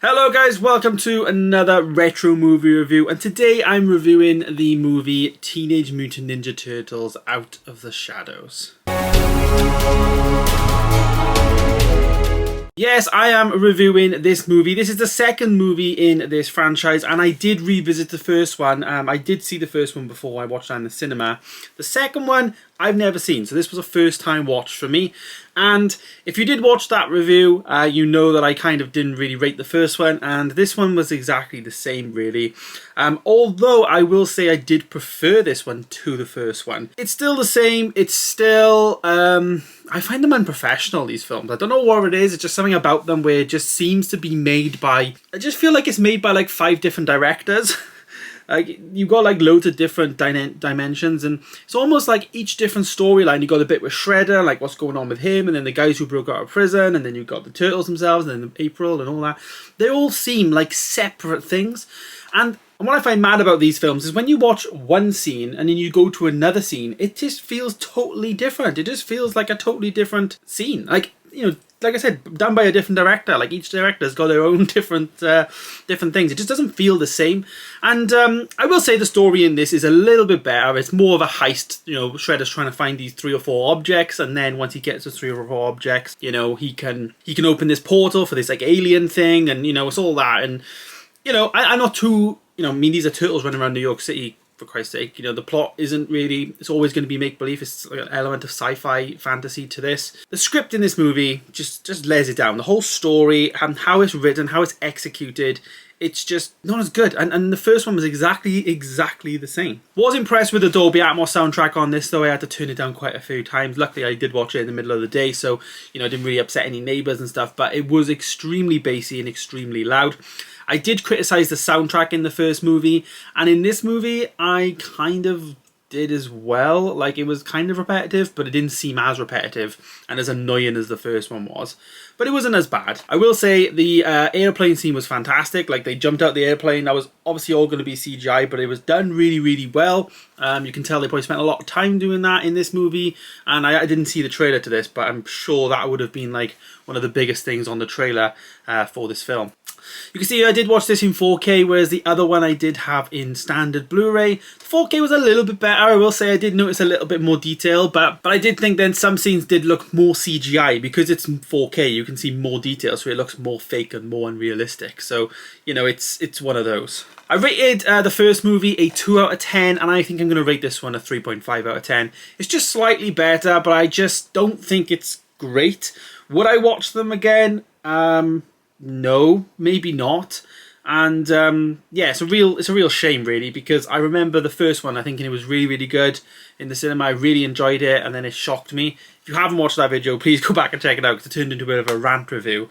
Hello guys, welcome to another retro movie review, and today I'm reviewing the movie Teenage Mutant Ninja Turtles Out of the Shadows. Yes, I am reviewing this movie. This is the second movie in this franchise, and I did revisit the first one. I did see the first one before I watched it in the cinema. The second one, I've never seen, so this was a first time watch for me. And if you did watch that review, you know that I kind of didn't really rate the first one, and this one was exactly the same, really. Although I will say I did prefer this one to the first one. It's still the same. It's still, I find them unprofessional, these films. I don't know what it is. It's just something about them where it just seems to be made by, I just feel like it's made by like 5 different directors. Like, you've got like loads of different dimensions, and it's almost like each different storyline. You got a bit with Shredder, like what's going on with him, and then the guys who broke out of prison, and then you've got the Turtles themselves, and then April and all that. They all seem like separate things. And what I find mad about these films is when you watch one scene and then you go to another scene, it just feels totally different. It just feels like a totally different scene. Like, you know, like I said, done by a different director. Like, each director's got their own different things. It just doesn't feel the same. And I will say the story in this is a little bit better. It's more of a heist. You know, Shredder's trying to find these 3 or 4 objects, and then once he gets the 3 or 4 objects, you know, he can open this portal for this like alien thing, and you know, it's all that. And you know, I'm not too, you know, I mean, these are turtles running around New York City, for Christ's sake. You know, the plot isn't really, it's always going to be make-believe. It's like an element of sci-fi fantasy to this. The script in this movie just lays it down. The whole story and how it's written, how it's executed, it's just not as good. And the first one was exactly the same. Was impressed with the Dolby Atmos soundtrack on this, though. I had to turn it down quite a few times. Luckily, I did watch it in the middle of the day, so, you know, it didn't really upset any neighbours and stuff, but it was extremely bassy and extremely loud. I did criticise the soundtrack in the first movie, and in this movie, I kind of did as well. Like, it was kind of repetitive, but it didn't seem as repetitive and as annoying as the first one was. But it wasn't as bad. I will say the airplane scene was fantastic. Like, they jumped out the airplane. That was obviously all going to be CGI, but it was done really, really well. You can tell they probably spent a lot of time doing that in this movie. And I didn't see the trailer to this, but I'm sure that would have been like one of the biggest things on the trailer for this film. You can see I did watch this in 4K, whereas the other one I did have in standard Blu-ray. The 4K was a little bit better. I will say I did notice a little bit more detail, but I did think then some scenes did look more CGI. Because it's 4K, you can see more detail, so it looks more fake and more unrealistic. So, you know, it's one of those. I rated the first movie a 2 out of 10, and I think I'm going to rate this one a 3.5 out of 10. It's just slightly better, but I just don't think it's great. Would I watch them again? No, maybe not. And yeah, it's a real shame, really, because I remember the first one, I thinking it was really, really good in the cinema. I really enjoyed it, and then it shocked me. If you haven't watched that video, please go back and check it out, because it turned into a bit of a rant review.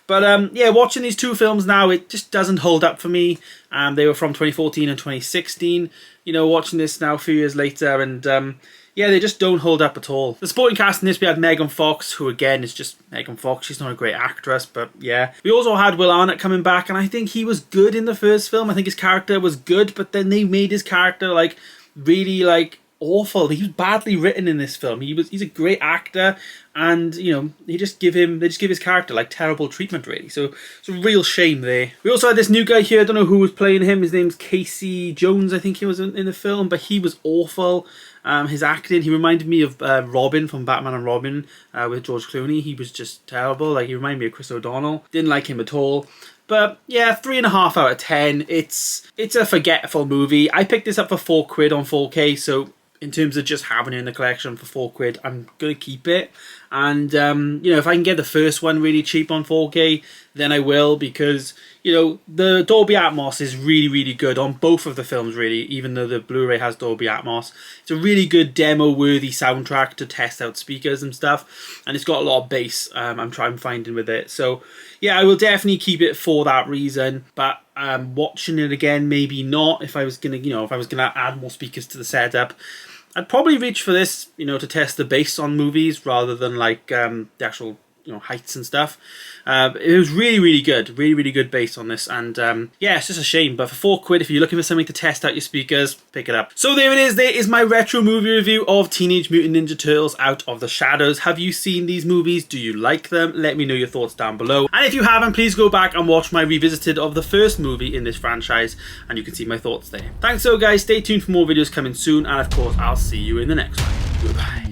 But yeah, watching these 2 films now, it just doesn't hold up for me. They were from 2014 and 2016. You know, watching this now a few years later, and yeah, they just don't hold up at all. The supporting cast in this, we had Megan Fox, who again is just Megan Fox. She's not a great actress, but yeah. We also had Will Arnett coming back, and I think he was good in the first film. I think his character was good, but then they made his character like really like awful. He was badly written in this film. He's a great actor, and you know, they just give his character like terrible treatment, really. So it's a real shame there. We also had this new guy here. I don't know who was playing him. His name's Casey Jones, I think he was in the film, but he was awful. His acting, he reminded me of Robin from Batman and Robin with George Clooney. He was just terrible. Like, he reminded me of Chris O'Donnell. Didn't like him at all. But yeah, 3.5 out of 10. It's a forgetful movie. I picked this up for £4 on 4K, so in terms of just having it in the collection for £4, I'm going to keep it. And, you know, if I can get the first one really cheap on 4K, then I will, because, you know, the Dolby Atmos is really, really good on both of the films, really, even though the Blu-ray has Dolby Atmos. It's a really good demo-worthy soundtrack to test out speakers and stuff, and it's got a lot of bass, I'm finding with it. So, yeah, I will definitely keep it for that reason, but watching it again, maybe not. If I was going to, you know, if I was going to add more speakers to the setup, I'd probably reach for this, you know, to test the bass on movies rather than like the actual heights and stuff. It was really good bass on this, and yeah, it's just a shame, but for £4, if you're looking for something to test out your speakers, pick it up. So there it is. There is my retro movie review of Teenage Mutant Ninja Turtles Out of the Shadows. Have you seen these movies? Do you like them? Let me know your thoughts down below, and if you haven't, please go back and watch my revisited of the first movie in this franchise, and you can see my thoughts there. Thanks so guys, stay tuned for more videos coming soon, and of course I'll see you in the next one. Goodbye.